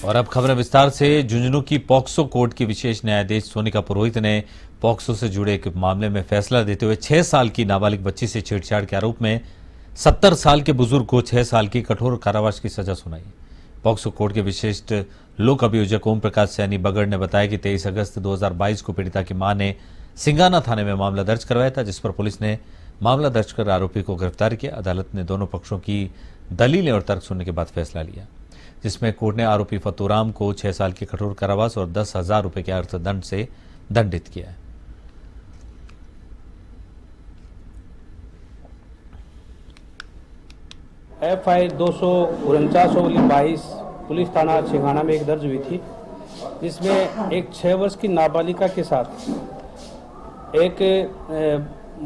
और अब खबरें विस्तार से। झुंझुनू की पॉक्सो कोर्ट की विशेष न्यायाधीश सोनिका पुरोहित ने पॉक्सो से जुड़े एक मामले में फैसला देते हुए 6 साल की नाबालिग बच्ची से छेड़छाड़ के आरोप में 70 साल के बुजुर्ग को 6 साल की कठोर कारावास की सजा सुनाई। पॉक्सो कोर्ट के विशिष्ट लोक अभियोजक ओम प्रकाश सैनी बगड़ ने बताया कि 23 अगस्त 2022 को पीड़िता की मां ने सिंगाना थाने में मामला दर्ज करवाया था, जिस पर पुलिस ने मामला दर्ज कर आरोपी को गिरफ्तार किया। अदालत ने दोनों पक्षों की दलीलें और तर्क सुनने के बाद फैसला लिया, जिसमें कोर्ट ने आरोपी फतूराम को 6 साल की कठोर कारावास और 10,000 रुपए के अर्थदंड से दंडित किया है। FI 249/22 पुलिस थाना सिंघाना में एक दर्ज हुई थी, जिसमें एक 6 वर्ष की नाबालिगा के साथ एक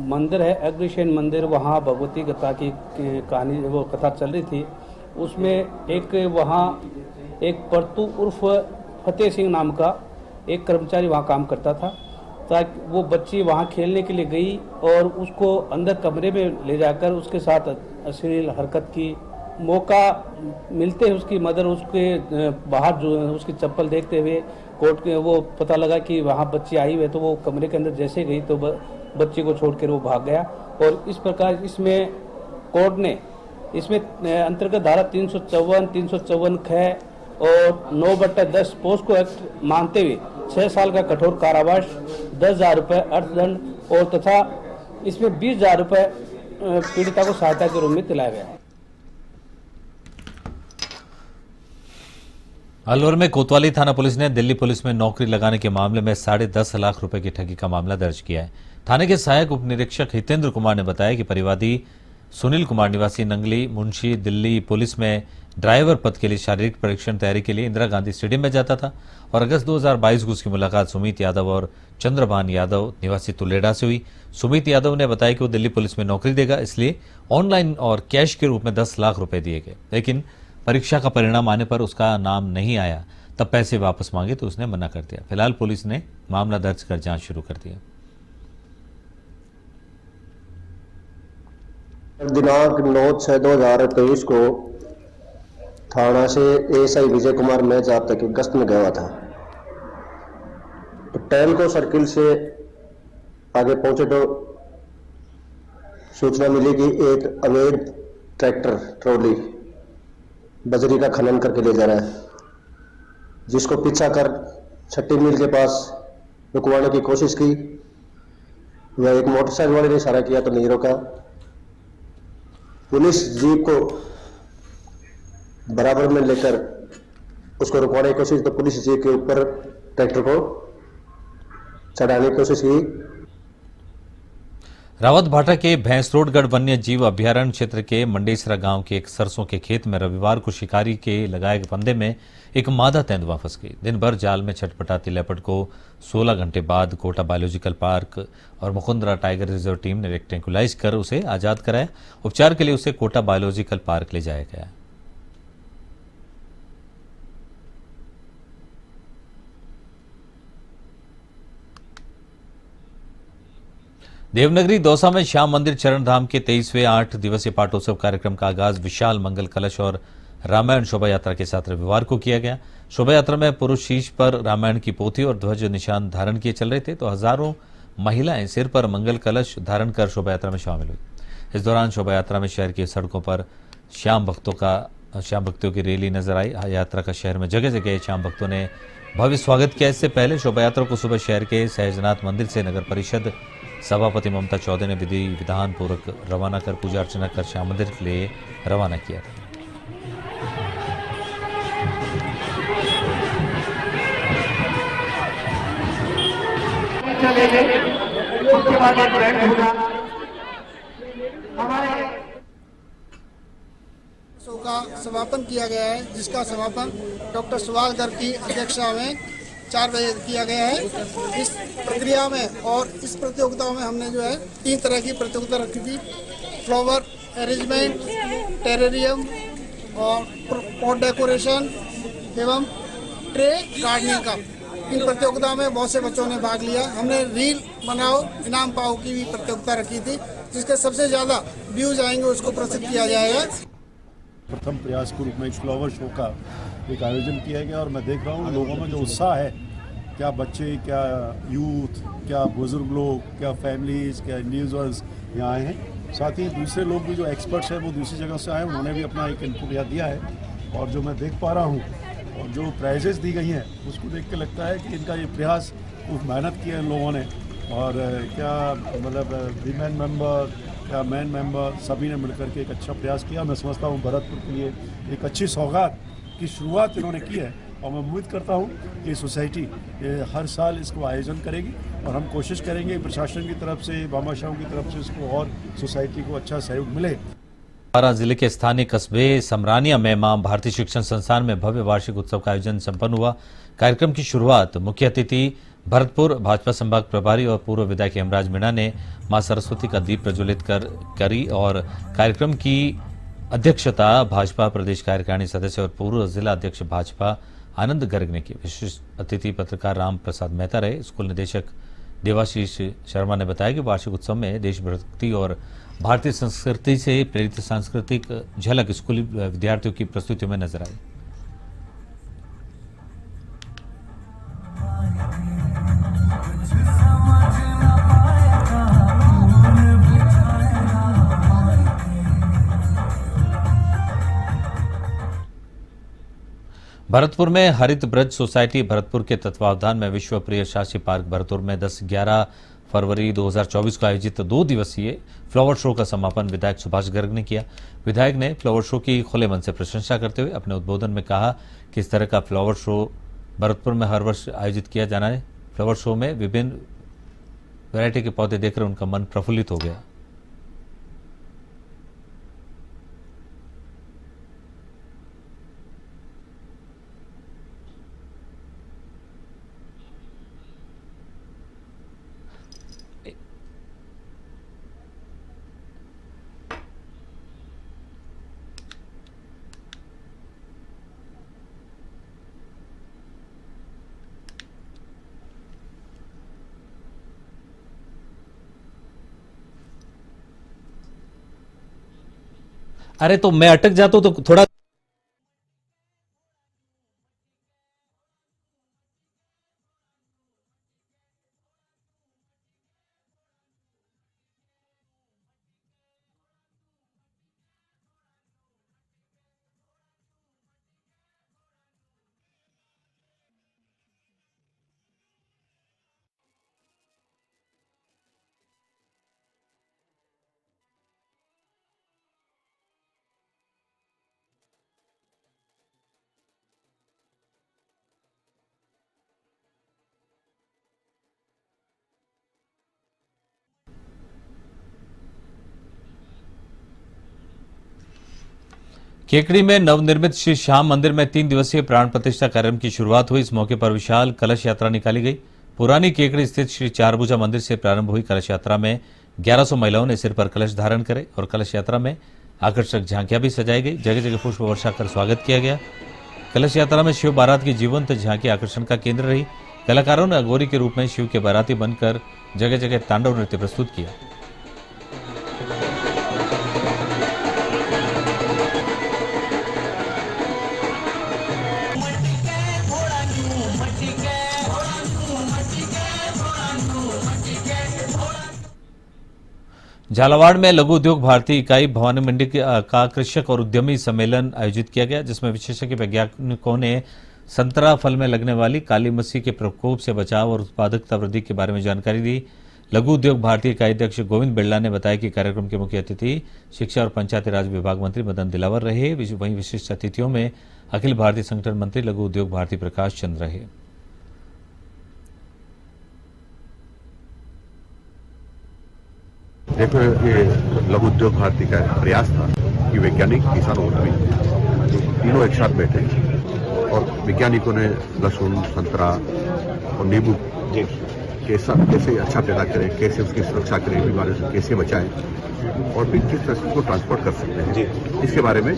मंदिर है अग्रसेन मंदिर, वहाँ भगवती गीता की कहानी वो कथा चल रही थी। उसमें एक वहाँ एक परतू उर्फ फतेह सिंह नाम का एक कर्मचारी वहाँ काम करता था। ताकि वो बच्ची वहाँ खेलने के लिए गई और उसको अंदर कमरे में ले जाकर उसके साथ अश्लील हरकत की। मौका मिलते ही उसकी मदर उसके बाहर जो उसकी चप्पल देखते हुए कोर्ट के वो पता लगा कि वहाँ बच्ची आई हुई है, तो वो कमरे के अंदर जैसे गई तो बच्ची को छोड़कर वो भाग गया। और इस प्रकार इसमें कोर्ट ने इसमें अंतर्गत धारा 354, 354 ख और 9/10 पोस्को एक्ट मानते हुए 6 साल का कठोर कारावास, 10,000 रुपये अर्थदंड और तथा इसमें 20,000 रुपये पीड़िता को सहायता के रूप में दिलाया गया। अलवर में कोतवाली थाना पुलिस ने दिल्ली पुलिस में नौकरी लगाने के मामले में 10.5 लाख रुपए की ठगी का मामला दर्ज किया है। थाने के सहायक उप निरीक्षक हितेंद्र कुमार ने बताया कि परिवादी सुनील कुमार निवासी नंगली मुंशी दिल्ली पुलिस में ड्राइवर पद के लिए शारीरिक परीक्षण तैयारी के लिए इंदिरा गांधी स्टेडियम में जाता था और अगस्त 2022 को उसकी मुलाकात सुमित यादव और चंद्रभान यादव निवासी तुलेडा से हुई। सुमित यादव ने बताया कि वो दिल्ली पुलिस में नौकरी देगा, इसलिए ऑनलाइन और कैश के रूप में 10 लाख रुपए दिए गए, लेकिन परीक्षा का परिणाम आने पर उसका नाम नहीं आया। तब पैसे वापस मांगे तो उसने मना कर दिया। फिलहाल पुलिस ने मामला दर्ज कर जांच शुरू कर दिया। दिनांक 9/6/2023 को थाना से एएसआई विजय कुमार मैं जाब तक गश्त में गया था। तो टेलको सर्किल से आगे पहुंचे तो सूचना मिली कि एक अवैध ट्रैक्टर ट्रॉली बजरी का खनन करके ले जा रहा है, जिसको पीछा कर छट्टी मिल के पास रुकवाने की कोशिश की। वह एक मोटरसाइकिल वाले ने इशारा किया तो नहीं रोका। पुलिस जीप को बराबर में लेकर उसको रुकवाने की कोशिश, तो पुलिस जीप के ऊपर ट्रैक्टर को चढ़ाने की कोशिश की। रावत भाटा के भैंसरोडगढ़ वन्य जीव अभ्यारण्य क्षेत्र के मंडेसरा गांव के एक सरसों के खेत में रविवार को शिकारी के लगाए फंदे में एक मादा तेंदुआ फंस गई। दिन भर जाल में छटपटाती लेपर्ड को 16 घंटे बाद कोटा बायोलॉजिकल पार्क और मुकुंदरा टाइगर रिजर्व टीम ने रेक्टेंकुलाइज कर उसे आजाद कराया। उपचार के लिए उसे कोटा बायोलॉजिकल पार्क ले जाया गया। देवनगरी दौसा में श्याम मंदिर चरण धाम के 23वें 8 दिवसीय पाटोत्सव कार्यक्रम का आगाज विशाल मंगल कलश और रामायण शोभा यात्रा के साथ रविवार को किया गया। शोभा यात्रा में पुरुष शीश पर रामायण की पोथी और ध्वज निशान धारण किए चल रहे थे, तो हजारों महिलाएं सिर पर मंगल कलश धारण कर शोभा यात्रा में शामिल हुई। इस दौरान शोभा यात्रा में शहर की सड़कों पर श्याम भक्तों की रैली नजर आई। यात्रा का शहर में जगह जगह श्याम भक्तों ने भव्य स्वागत किया। इससे पहले शोभा यात्रा को सुबह शहर के सहजनाथ मंदिर से नगर परिषद सभापति ममता चौधरी ने विधि विधान पूर्वक रवाना कर पूजा अर्चना कर श्याम मंदिर के लिए रवाना किया। का समापन किया गया है, जिसका समापन डॉक्टर सुभाष गर्ग की अध्यक्षता में 4 बजे किया गया है। इस प्रक्रिया में और इस प्रतियोगिता में हमने जो है 3 तरह की प्रतियोगिता रखी थी। फ्लावर अरेंजमेंट, टेरेरियम और पॉट डेकोरेशन एवं ट्रे गार्डनिंग का। इन प्रतियोगिताओं में बहुत से बच्चों ने भाग लिया। हमने रील बनाओ इनाम पाओ की भी प्रतियोगिता रखी थी, जिसके सबसे ज़्यादा व्यूज आएंगे उसको प्रसिद्ध किया जाएगा। प्रथम प्रयास के रूप में फ्लावर शो का एक आयोजन किया गया और मैं देख रहा हूँ लोगों में जो उत्साह है, क्या बच्चे, क्या यूथ, क्या बुजुर्ग लोग, क्या फैमिलीज़, क्या इंडिविजुअल्स यहाँ आए हैं। साथ ही दूसरे लोग भी जो एक्सपर्ट्स हैं वो दूसरी जगह से आए, उन्होंने भी अपना एक इनपुट यहाँ दिया है। और जो मैं देख पा रहा हूँ और जो प्राइजेस दी गई हैं उसको देख के लगता है कि इनका ये प्रयास, खूब मेहनत की है इन लोगों ने। और क्या मतलब वीमेन मेंबर या मैन मेंबर सभी ने मिलकर के एक अच्छा प्रयास किया। मैं समझता हूँ भरतपुर के लिए एक अच्छी सौगात की शुरुआत इन्होंने की है और मैं उम्मीद करता हूँ कि सोसाइटी हर साल इसको आयोजन करेगी और हम कोशिश करेंगे प्रशासन की तरफ से, भामाशाहों की तरफ से इसको और सोसाइटी को अच्छा सहयोग मिले। बारां जिले के स्थानीय कस्बे समरानिया में मां भारतीय शिक्षण संस्थान में भव्य वार्षिक उत्सव का आयोजन संपन्न हुआ। कार्यक्रम की शुरुआत मुख्य अतिथि भरतपुर भाजपा संभाग प्रभारी और पूर्व विधायक हेमराज मीणा ने मां सरस्वती का दीप प्रज्वलित करी और कार्यक्रम की अध्यक्षता भाजपा प्रदेश कार्यकारिणी सदस्य और पूर्व जिला अध्यक्ष भाजपा आनंद गर्ग ने की। विशिष्ट अतिथि पत्रकार राम प्रसाद मेहता रहे। स्कूल निदेशक देवाशीष शर्मा ने बताया कि वार्षिक उत्सव में देशभक्ति और भारतीय संस्कृति से प्रेरित सांस्कृतिक झलक स्कूली विद्यार्थियों की प्रस्तुतियों में नजर आई। भरतपुर में हरित ब्रज सोसाइटी भरतपुर के तत्वावधान में विश्व प्रिय शासी पार्क भरतपुर में 10-11 फरवरी 2024 को आयोजित 2 दिवसीय फ्लावर शो का समापन विधायक सुभाष गर्ग ने किया। विधायक ने फ्लावर शो की खुले मन से प्रशंसा करते हुए अपने उद्बोधन में कहा कि इस तरह का फ्लावर शो भरतपुर में हर वर्ष आयोजित किया जाना है। फ्लावर शो में विभिन्न वैरायटी के पौधे देखकर उनका मन प्रफुल्लित हो गया। अरे तो मैं अटक जाता हूं तो थोड़ा केकड़ी में नवनिर्मित श्री श्याम मंदिर में 3 दिवसीय प्राण प्रतिष्ठा कार्यक्रम की शुरुआत हुई। इस मौके पर विशाल कलश यात्रा निकाली गई। पुरानी केकड़ी स्थित श्री चारभुजा मंदिर से प्रारंभ हुई कलश यात्रा में 1100 महिलाओं ने सिर पर कलश धारण करे और कलश यात्रा में आकर्षक झांकियां भी सजाई गई। जगह जगह पुष्प वर्षा कर स्वागत किया गया। कलश यात्रा में शिव बारात की जीवंत झांकी आकर्षण का केंद्र रही। कलाकारों ने अघोरी के रूप में शिव के बाराती बनकर जगह जगह तांडव नृत्य प्रस्तुत किया। झालावाड़ में लघु उद्योग भारती इकाई भवानी मंडी का कृषक और उद्यमी सम्मेलन आयोजित किया गया, जिसमें विशेषज्ञ वैज्ञानिकों ने संतरा फल में लगने वाली काली मस्सी के प्रकोप से बचाव और उत्पादकता वृद्धि के बारे में जानकारी दी। लघु उद्योग भारती इकाई अध्यक्ष गोविंद बिरला ने बताया कि कार्यक्रम के मुख्य अतिथि शिक्षा और पंचायती राज विभाग मंत्री मदन दिलावर रहे। वहीं विशिष्ट अतिथियों में अखिल भारतीय संगठन मंत्री लघु उद्योग भारती प्रकाश चंद्र रहे। देखो, ये लघु उद्योग भारती का प्रयास था कि वैज्ञानिक, किसान और उद्यमी तीनों एक साथ बैठे और वैज्ञानिकों ने लहसुन, संतरा और नींबू कैसे अच्छा पैदा करें, कैसे उसकी सुरक्षा करें, बीमारियों से कैसे बचाएं और फिर किस तरह को ट्रांसपोर्ट कर सकते हैं, इसके बारे में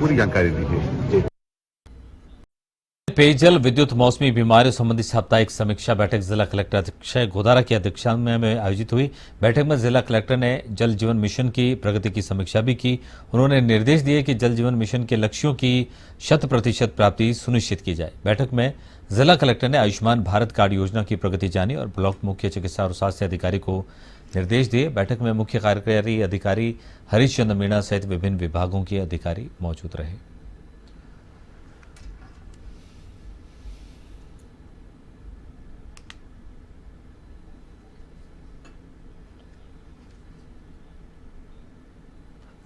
पूरी जानकारी दी गई। पेयजल विद्युत मौसमी बीमारियों संबंधी साप्ताहिक समीक्षा बैठक जिला कलेक्टर अक्षय घोदारा की अध्यक्षता में आयोजित हुई। बैठक में जिला कलेक्टर ने जल जीवन मिशन की प्रगति की समीक्षा भी की। उन्होंने निर्देश दिए कि जल जीवन मिशन के लक्ष्यों की 100% प्राप्ति सुनिश्चित की जाए। बैठक में जिला कलेक्टर ने आयुष्मान भारत कार्ड योजना की प्रगति जानी और ब्लॉक मुख्य चिकित्सा और स्वास्थ्य अधिकारी को निर्देश दिए। बैठक में मुख्य कार्यकारी अधिकारी हरीश चंद्र मीणा सहित विभिन्न विभागों के अधिकारी मौजूद रहे।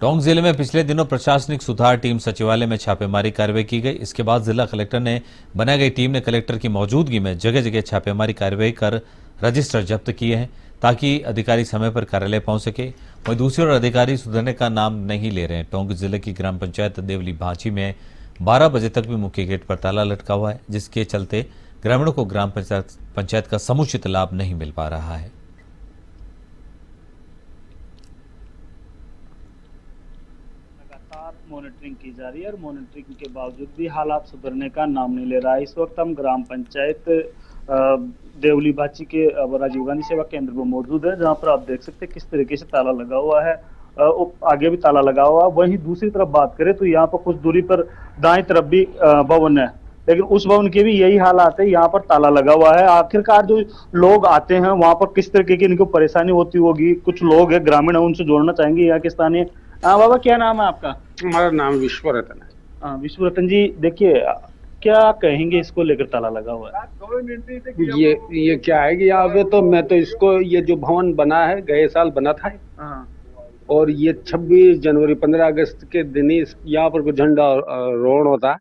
टोंक जिले में पिछले दिनों प्रशासनिक सुधार टीम सचिवालय में छापेमारी कार्रवाई की गई। इसके बाद जिला कलेक्टर ने बनाई गई टीम ने कलेक्टर की मौजूदगी में जगह जगह छापेमारी कार्रवाई कर रजिस्टर जब्त किए हैं ताकि अधिकारी समय पर कार्यालय पहुंच सके। वहीं दूसरी ओर अधिकारी सुधरने का नाम नहीं ले रहे हैं। टोंक जिले की ग्राम पंचायत देवली भांची में 12 बजे तक भी मुख्य गेट पर ताला लटका हुआ है, जिसके चलते ग्रामीणों को ग्राम पंचायत का समुचित लाभ नहीं मिल पा रहा है। मॉनिटरिंग की जा रही है और मॉनिटरिंग के बावजूद भी हालात सुधरने का नाम नहीं ले रहा है। इस वक्त हम ग्राम पंचायत देवली बाची के राजीव गांधी सेवा केंद्र पर मौजूद है, जहां पर आप देख सकते हैं किस तरीके से ताला लगा हुआ है। आगे भी ताला लगा हुआ है। वहीं दूसरी तरफ बात करें तो यहाँ पर कुछ दूरी पर दाएं तरफ भी भवन है, लेकिन उस भवन के भी यही हालात है, यहाँ पर ताला लगा हुआ है। आखिरकार जो लोग आते हैं वहां पर किस तरीके की इनको परेशानी होती होगी। कुछ लोग है ग्रामीण है, उनसे जोड़ना चाहेंगे यहाँ के स्थानीय। बाबा क्या नाम है आपका? हमारा नाम विश्वरतन है। विश्वरतन जी, देखिए क्या कहेंगे इसको लेकर ताला लगा हुआ है? ये क्या है कि यहाँ पे तो मैं तो इसको, ये जो भवन बना है गए साल बना था और ये 26 जनवरी 15 अगस्त के दिन ही यहाँ पर झंडा रोहण होता है,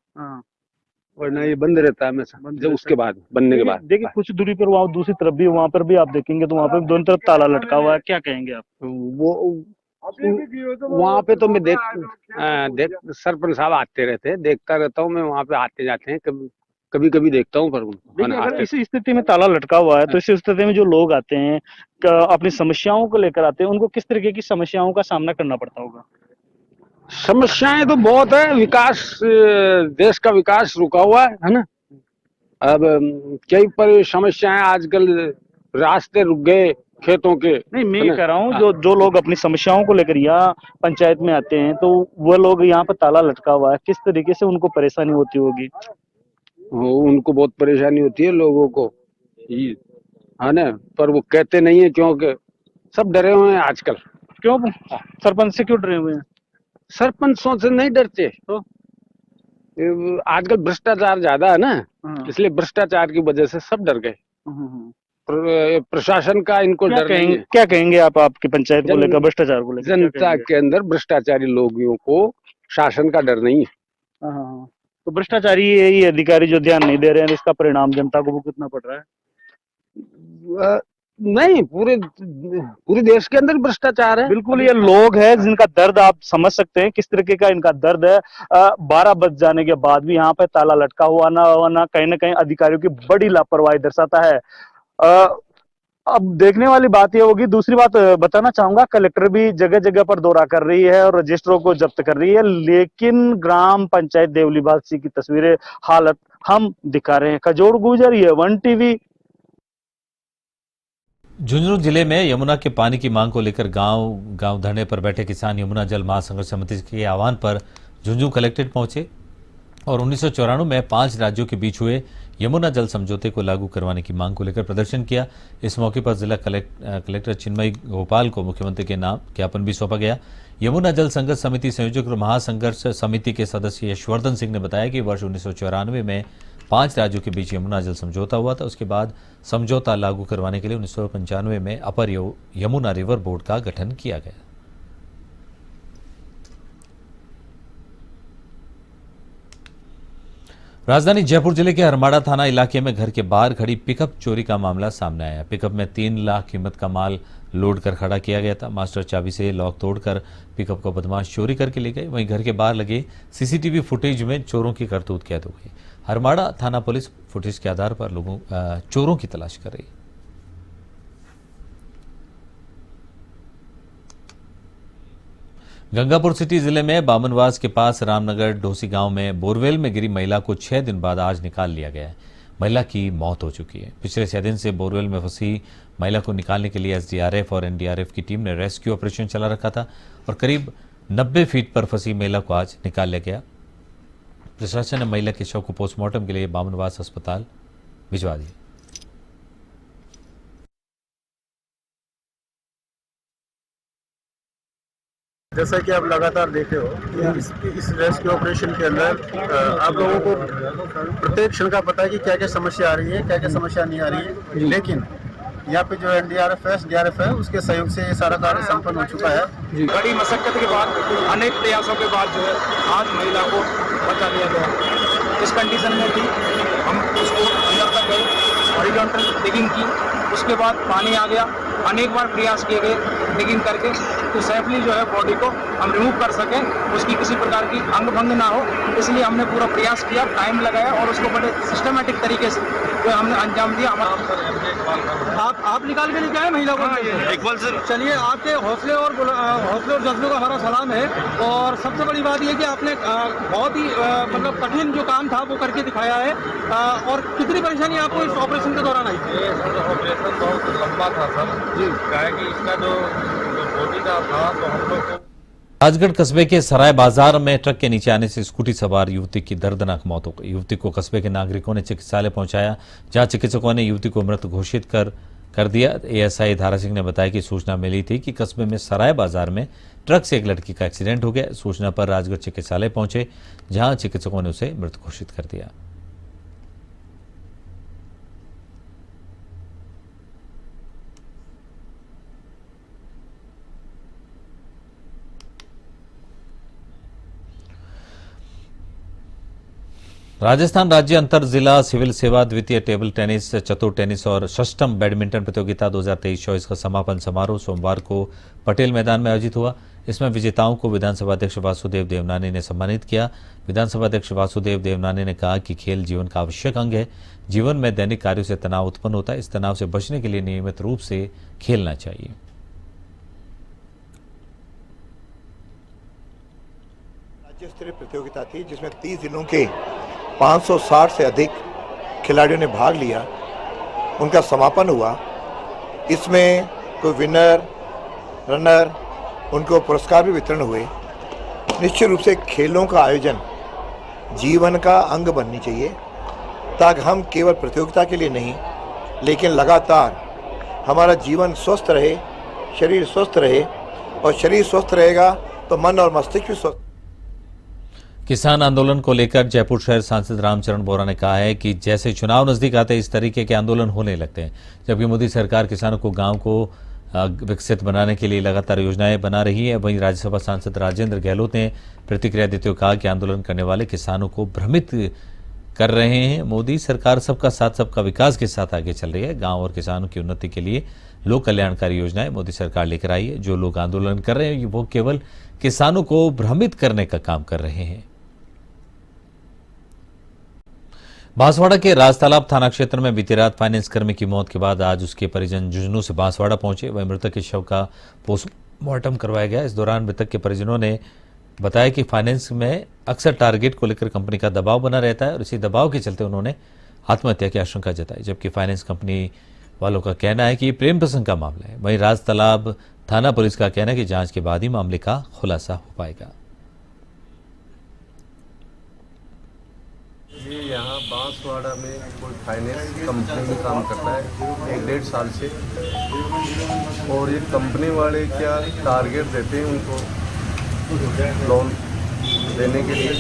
वरना ये बंद रहता है हमेशा। जब उसके बाद बनने के बाद देखिए कुछ दूरी पर वहाँ दूसरी तरफ भी, वहाँ पर भी आप देखेंगे तो वहाँ पर दोनों तरफ ताला लटका हुआ है। क्या कहेंगे आप? वो वहाँ पे तो मैं देख सरपंच साहब आते रहते हैं, देखता रहता हूँ मैं, वहाँ पे आते जाते हैं, कभी कभी देखता हूँ। पर अगर इस स्थिति में ताला लटका हुआ है तो इस स्थिति में जो लोग आते हैं अपनी समस्याओं को लेकर आते हैं, उनको किस तरीके की समस्याओं का सामना करना पड़ता होगा? समस्याएं तो बहुत है। विकास, देश का विकास रुका हुआ है ना। अब कई पर समस्याएं, आजकल रास्ते रुक गए खेतों के। नहीं, मैं ये कह रहा हूँ जो लोग अपनी समस्याओं को लेकर यहाँ पंचायत में आते हैं तो वो लोग यहाँ पर ताला लटका हुआ है, किस तरीके से उनको परेशानी होती होगी? उनको बहुत परेशानी होती है लोगों को, है ना, पर वो कहते नहीं है क्योंकि सब डरे हुए हैं आजकल। क्यों सरपंच से क्यों डरे हुए हैं? सरपंचों से नहीं डरते तो आजकल भ्रष्टाचार ज्यादा है ना, इसलिए भ्रष्टाचार की वजह से सब डर गए। प्रशासन का इनको डर नहीं है। क्या कहेंगे आप आपकी पंचायत को लेकर, भ्रष्टाचार को लेकर? जनता के अंदर भ्रष्टाचारी लोगों को शासन का डर नहीं है। तो भ्रष्टाचारी ये अधिकारी जो ध्यान नहीं दे रहे हैं, इसका परिणाम जनता को भुगतना पड़ रहा है। नहीं, पूरे देश के अंदर भ्रष्टाचार है। बिल्कुल, ये लोग हैं जिनका दर्द आप समझ सकते हैं, किस तरीके का इनका दर्द है। 12 बज जाने के बाद भी यहाँ पे ताला लटका हुआ ना कहीं अधिकारियों की बड़ी लापरवाही दर्शाता है। अब देखने वाली बात ये होगी। दूसरी बात बताना चाहूंगा, कलेक्टर भी जगह जगह पर दौरा कर रही है और रजिस्टरों को जब्त कर रही है, लेकिन ग्राम पंचायत देवली भांची की तस्वीरें, हालत हम दिखा रहे हैं। खजोड़ गुजर, ये 1 टीवी। झुंझुनू जिले में यमुना के पानी की मांग को लेकर गांव धरने पर बैठे किसान यमुना जल महासंघर्ष समिति के आह्वान पर झुंझुनू कलेक्ट्रेट पहुंचे और 1994 में 5 राज्यों के बीच हुए यमुना जल समझौते को लागू करवाने की मांग को लेकर प्रदर्शन किया। इस मौके पर जिला कलेक्टर चिन्मय गोपाल को मुख्यमंत्री के नाम ज्ञापन भी सौंपा गया। यमुना जल संघर्ष समिति संयोजक और महासंघर्ष समिति के सदस्य यशवर्धन सिंह ने बताया कि वर्ष 1994 में 5 राज्यों के बीच यमुना जल समझौता हुआ था। उसके बाद समझौता लागू करवाने के लिए 1995 में अपर यमुना रिवर बोर्ड का गठन किया गया। राजधानी जयपुर जिले के हरमाड़ा थाना इलाके में घर के बाहर खड़ी पिकअप चोरी का मामला सामने आया। पिकअप में 3 लाख कीमत का माल लोड कर खड़ा किया गया था। मास्टर चाबी से लॉक तोड़कर पिकअप को बदमाश चोरी करके ले गए। वहीं घर के बाहर लगे सीसीटीवी फुटेज में चोरों की करतूत कैद हो गई। हरमाड़ा थाना पुलिस फुटेज के आधार पर चोरों की तलाश कर रही है। गंगापुर सिटी जिले में बामनवास के पास रामनगर ढोसी गांव में बोरवेल में गिरी महिला को 6 दिन बाद आज निकाल लिया गया है। महिला की मौत हो चुकी है। पिछले 6 दिन से बोरवेल में फंसी महिला को निकालने के लिए एसडीआरएफ और एनडीआरएफ की टीम ने रेस्क्यू ऑपरेशन चला रखा था और करीब 90 फीट पर फंसी महिला को आज निकाल लिया गया। प्रशासन ने महिला के शव को पोस्टमार्टम के लिए बामनवास अस्पताल भिजवा दिया। जैसा कि आप लगातार देख रहे हो कि इस रेस्क्यू ऑपरेशन के अंदर आप लोगों को प्रत्येक क्षण का पता है कि क्या क्या समस्या आ रही है, क्या क्या समस्या नहीं आ रही है, लेकिन यहाँ पे जो एनडीआरएफ है, एसडीआरएफ है, उसके सहयोग से ये सारा कार्य संपन्न हो चुका है। बड़ी मशक्कत के बाद, अनेक प्रयासों के बाद जो है आज महिला को बचा लिया गया। इस कंडीशन में थी, हम उसको अंदर तक गए, हॉरिजॉन्टल डिगिंग की, उसके बाद पानी आ गया, अनेक बार प्रयास किए गए डिगिंग करके तो सेफली जो है बॉडी को हम रिमूव कर सकें, उसकी किसी प्रकार की अंग भंग ना हो, इसलिए हमने पूरा प्रयास किया, टाइम लगाया और उसको बड़े सिस्टमेटिक तरीके से जो हमने अंजाम दिया। आप निकाल के लेके आए महिला को? इकबाल सर, चलिए, आपके हौसले और जज्बे का हमारा सलाम है। और सबसे बड़ी बात यह कि आपने बहुत ही मतलब कठिन जो काम था वो करके दिखाया है। और कितनी परेशानी आपको इस ऑपरेशन के दौरान आई? ऑपरेशन बहुत लंबा था सर जी, क्या है कि इसका जो बॉडी का था तो हम लोग को राजगढ़ कस्बे के सराय बाजार में ट्रक के नीचे आने से स्कूटी सवार युवती की दर्दनाक मौत हो गई। युवती को कस्बे के नागरिकों ने चिकित्सालय पहुंचाया, जहां चिकित्सकों ने युवती को मृत घोषित कर दिया। एएसआई धारा सिंह ने बताया कि सूचना मिली थी कि कस्बे में सराय बाजार में ट्रक से एक लड़की का एक्सीडेंट हो गया। सूचना पर राजगढ़ चिकित्सालय पहुंचे, जहां चिकित्सकों ने उसे मृत घोषित कर दिया। राजस्थान राज्य अंतर जिला सिविल सेवा द्वितीय टेबल टेनिस, चतुर टेनिस और षष्ठम बैडमिंटन प्रतियोगिता 2023-24 का समापन समारोह सोमवार को पटेल मैदान में आयोजित हुआ। इसमें विजेताओं को विधानसभा अध्यक्ष वासुदेव देवनानी ने सम्मानित किया। विधानसभा अध्यक्ष वासुदेव देवनानी ने कहा कि खेल जीवन का आवश्यक अंग है। जीवन में दैनिक कार्यों से तनाव उत्पन्न होता है, इस तनाव से बचने के लिए नियमित रूप से खेलना चाहिए। राज्य स्तरीय प्रतियोगिता थी जिसमें 30 जिलों के 560 से अधिक खिलाड़ियों ने भाग लिया। उनका समापन हुआ। इसमें कोई विनर, रनर, उनको पुरस्कार भी वितरण हुए। निश्चित रूप से खेलों का आयोजन जीवन का अंग बननी चाहिए, ताकि हम केवल प्रतियोगिता के लिए नहीं लेकिन लगातार हमारा जीवन स्वस्थ रहे, शरीर स्वस्थ रहे, और शरीर स्वस्थ रहेगा तो मन और मस्तिष्क भी स्वस्थ। किसान आंदोलन को लेकर जयपुर शहर सांसद रामचरण बोरा ने कहा है कि जैसे चुनाव नजदीक आते हैं इस तरीके के आंदोलन होने लगते हैं। जबकि मोदी सरकार किसानों को गांव को विकसित बनाने के लिए लगातार योजनाएं बना रही है। वहीं राज्यसभा सांसद राजेंद्र गहलोत ने प्रतिक्रिया देते हुए कहा कि आंदोलन करने वाले किसानों को भ्रमित कर रहे हैं। मोदी सरकार सबका साथ सबका विकास के साथ आगे चल रही है। गाँव और किसानों की उन्नति के लिए लोक कल्याणकारी योजनाएं मोदी सरकार लेकर आई है। जो लोग आंदोलन कर रहे हैं वो केवल किसानों को भ्रमित करने का काम कर रहे हैं। बांसवाड़ा के राजतालाब थाना क्षेत्र में बीती रात फाइनेंस कर्मी की मौत के बाद आज उसके परिजन जुझनू से बांसवाड़ा पहुंचे। वहीं मृतक के शव का पोस्टमार्टम करवाया गया। इस दौरान मृतक के परिजनों ने बताया कि फाइनेंस में अक्सर टारगेट को लेकर कंपनी का दबाव बना रहता है और इसी दबाव के चलते उन्होंने आत्महत्या की आशंका जताई। जबकि फाइनेंस कंपनी वालों का कहना है कि ये प्रेम प्रसंग का मामला है। वहीं राजतालाब थाना पुलिस का कहना है कि जांच के बाद ही मामले का खुलासा हो पाएगा। ये यहाँ बांसवाड़ा में कोई फाइनेंस कंपनी में काम करता है 1-1.5 साल से, और ये कंपनी वाले क्या टारगेट देते हैं उनको लोन देने के लिए।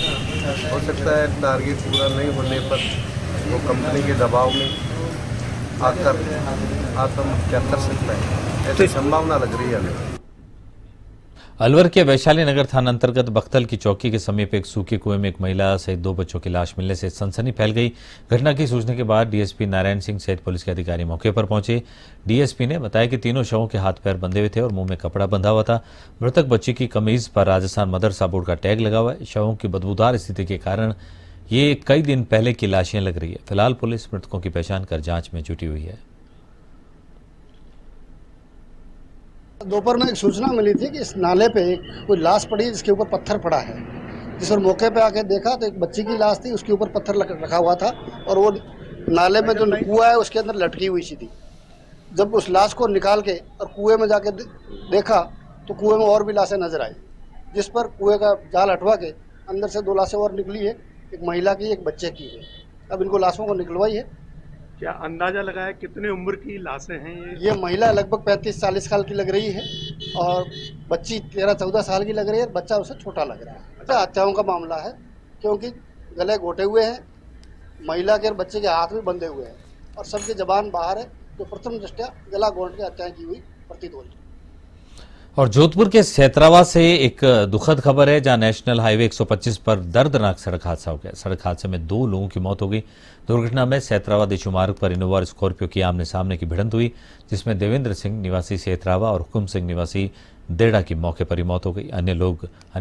हो सकता है टारगेट पूरा नहीं होने पर वो कंपनी के दबाव में आकर आत्महत्या कर सकता है, ऐसी संभावना लग रही है हमें। अलवर के वैशाली नगर थाना अंतर्गत बख्तल की चौकी के समीप एक सूखे कुएं में एक महिला सहित 2 बच्चों की लाश मिलने से सनसनी फैल गई। घटना की सूचना के बाद डीएसपी नारायण सिंह सहित पुलिस के अधिकारी मौके पर पहुंचे। डीएसपी ने बताया कि तीनों शवों के हाथ पैर बंधे हुए थे और मुंह में कपड़ा बंधा हुआ था। मृतक बच्ची की कमीज पर राजस्थान मदरसा बोर्ड का टैग लगा हुआ है। शवों की बदबूदार स्थिति के कारण ये कई दिन पहले की लाशें लग रही है। फिलहाल पुलिस मृतकों की पहचान कर जांच में जुटी हुई है। दोपहर में एक सूचना मिली थी कि इस नाले पे कोई लाश पड़ी है जिसके ऊपर पत्थर पड़ा है। जिस पर मौके पे आके देखा तो एक बच्ची की लाश थी, उसके ऊपर पत्थर रखा हुआ था और वो नाले में जो कुआं है उसके अंदर लटकी हुई सी थी। जब उस लाश को निकाल के और कुएं में जाके देखा तो कुएं में और भी लाशें नजर आई, जिस पर कुएं का जाल हटवा के अंदर से 2 लाशें और निकली है, एक महिला की एक बच्चे की है। अब इनको लाशों को निकलवाई है। क्या अंदाजा लगाया कितने उम्र की लाशें हैं ये महिला लगभग 35-40 साल की लग रही है और बच्ची 13-14 साल की लग रही है, बच्चा उससे छोटा लग रहा है। अच्छा, हत्याओं का मामला है क्योंकि गले घोटे हुए हैं, महिला के और बच्चे के हाथ भी बंधे हुए हैं और सबकी जबान बाहर है, जो प्रथम दृष्टया गला घोंट के हत्या की हुई प्रतीत हो रही है। और जोधपुर के सैतरावा से एक दुखद खबर है, जहां नेशनल हाईवे 125 पर दर्दनाक सड़क हादसा हो गया। सड़क हादसे में 2 लोगों की मौत हो गई। दुर्घटना में सैतरावा देशू मार्ग पर इनोवा और स्कॉर्पियो की आमने सामने की भिड़ंत हुई, जिसमें देवेंद्र सिंह निवासी सैतरावा और हुकुम सिंह निवासी देड़ा की मौके पर ही मौत हो गई। अन्य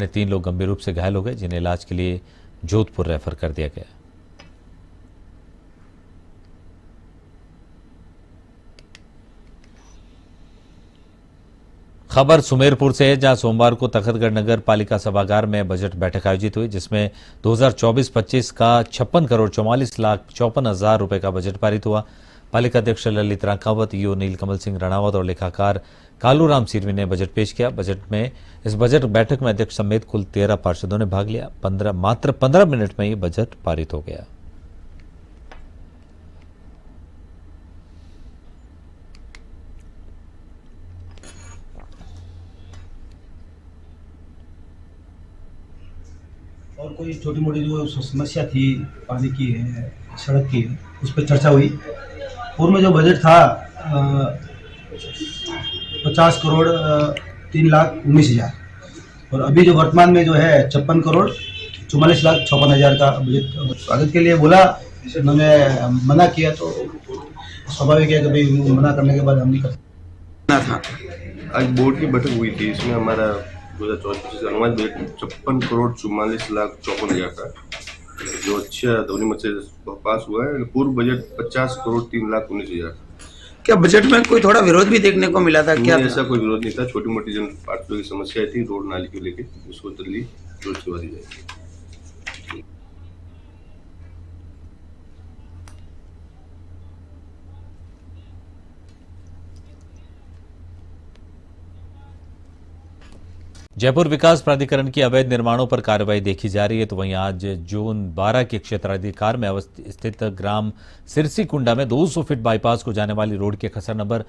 3 लोग गंभीर रूप से घायल हो गए, जिन्हें इलाज के लिए जोधपुर रेफर कर दिया गया। खबर सुमेरपुर से है, जहां सोमवार को तखतगढ़ नगर पालिका सभागार में बजट बैठक आयोजित हुई, जिसमें 2024-25 का 56,44,54,000 रुपए का बजट पारित हुआ। पालिका अध्यक्ष ललित रांकावत, ईओ नीलकमल सिंह रणवत और लेखाकार कालूराम सिरवी ने बजट पेश किया। इस बजट बैठक में अध्यक्ष समेत कुल 13 पार्षदों ने भाग लिया। मात्र 15 मिनट में ये बजट पारित हो गया। और कोई छोटी मोटी जो समस्या थी पानी की है, सड़क की है, उस पर चर्चा हुई। पूर्व में जो बजट था 50 करोड़ 3,19,000 और अभी जो वर्तमान में जो है 56 करोड़ 44,54,000 का बजट स्वागत के लिए बोला। उन्होंने मना किया तो स्वाभाविक है, कभी मना करने के बाद हम नहीं करते था। आज बोर्ड की बैठक हुई थी, इसमें हमारा 2024-25 का अनुमान बजट 56 करोड़ 44,54,000 का, जो अच्छा ध्वनिमत से पास हुआ है। पूर्व बजट 50 करोड़ 3,19,000। क्या बजट में कोई थोड़ा विरोध भी देखने को मिला था? क्या ऐसा कोई विरोध नहीं था, छोटी मोटी जन पार्टियों की समस्याएं थी रोड नाली को लेकर, उसको जल्दी दुरुस्त दी जाएगी। जयपुर विकास प्राधिकरण की अवैध निर्माणों पर कार्रवाई देखी जा रही है, तो वहीं आज जोन 12 के क्षेत्राधिकार में स्थित ग्राम सिरसी कुंडा में 200 फीट बाईपास को जाने वाली रोड के खसरा नंबर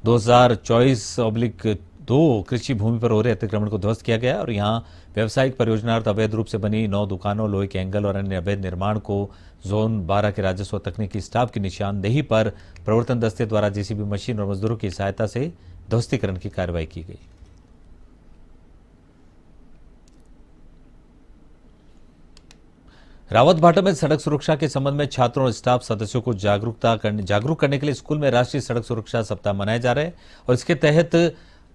2024/2 कृषि भूमि पर हो रहे अतिक्रमण को ध्वस्त किया गया और यहां व्यावसायिक परियोजनार्थ अवैध रूप से बनी 9 दुकानों, लोहे के एंगल और अन्य अवैध निर्माण को जोन 12 के राजस्व तकनीकी स्टाफ की निशानदेही पर प्रवर्तन दस्ते द्वारा जेसीबी मशीन और मजदूरों की सहायता से ध्वस्तीकरण की कार्रवाई की गई। रावतभाटा में सड़क सुरक्षा के संबंध में छात्रों और स्टाफ सदस्यों को जागरूक करने के लिए स्कूल में राष्ट्रीय सड़क सुरक्षा सप्ताह मनाए जा रहे हैं और इसके तहत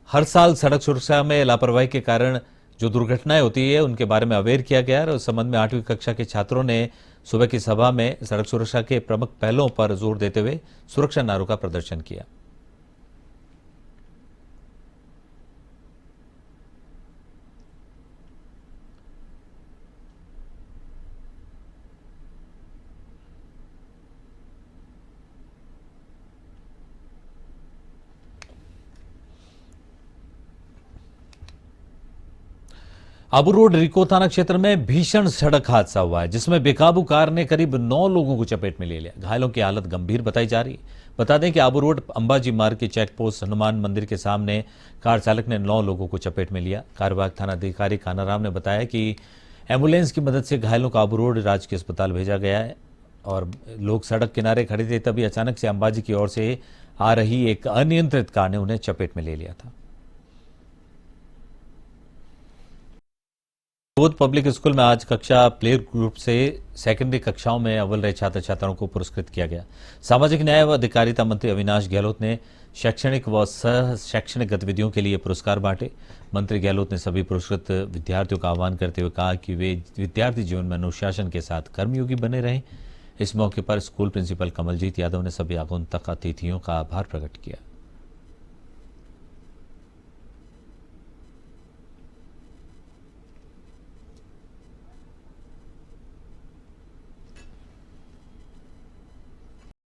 हर साल सड़क सुरक्षा में लापरवाही के कारण जो दुर्घटनाएं होती है उनके बारे में अवेयर किया गया और इस संबंध में 8वीं कक्षा के छात्रों ने सुबह की सभा में सड़क सुरक्षा के प्रमुख पहलुओं पर जोर देते हुए सुरक्षा नारों का प्रदर्शन किया। आबू रोड रिको थाना क्षेत्र में भीषण सड़क हादसा हुआ है, जिसमें बेकाबू कार ने करीब 9 लोगों को चपेट में ले लिया। घायलों की हालत गंभीर बताई जा रही है। बता दें कि आबू रोड अंबाजी मार्ग के चेक पोस्ट हनुमान मंदिर के सामने कार चालक ने 9 लोगों को चपेट में लिया। कार्यवाहक थाना अधिकारी कानाराम ने बताया कि एम्बुलेंस की मदद से घायलों को आबू रोड राजकीय अस्पताल भेजा गया है और लोग सड़क किनारे खड़े थे, तभी अचानक से अंबाजी की ओर से आ रही एक अनियंत्रित कार ने उन्हें चपेट में ले लिया था। बोध पब्लिक स्कूल में आज कक्षा प्ले ग्रुप से सेकेंडरी कक्षाओं में अव्वल रहे छात्र छात्राओं को पुरस्कृत किया गया। सामाजिक न्याय व अधिकारिता मंत्री अविनाश गहलोत ने शैक्षणिक व सह शैक्षणिक गतिविधियों के लिए पुरस्कार बांटे। मंत्री गहलोत ने सभी पुरस्कृत विद्यार्थियों का आह्वान करते हुए कहा कि वे विद्यार्थी जीवन में अनुशासन के साथ कर्मयोगी बने रहें। इस मौके पर स्कूल प्रिंसिपल कमलजीत यादव ने सभी आगंतुक अतिथियों का आभार प्रकट किया।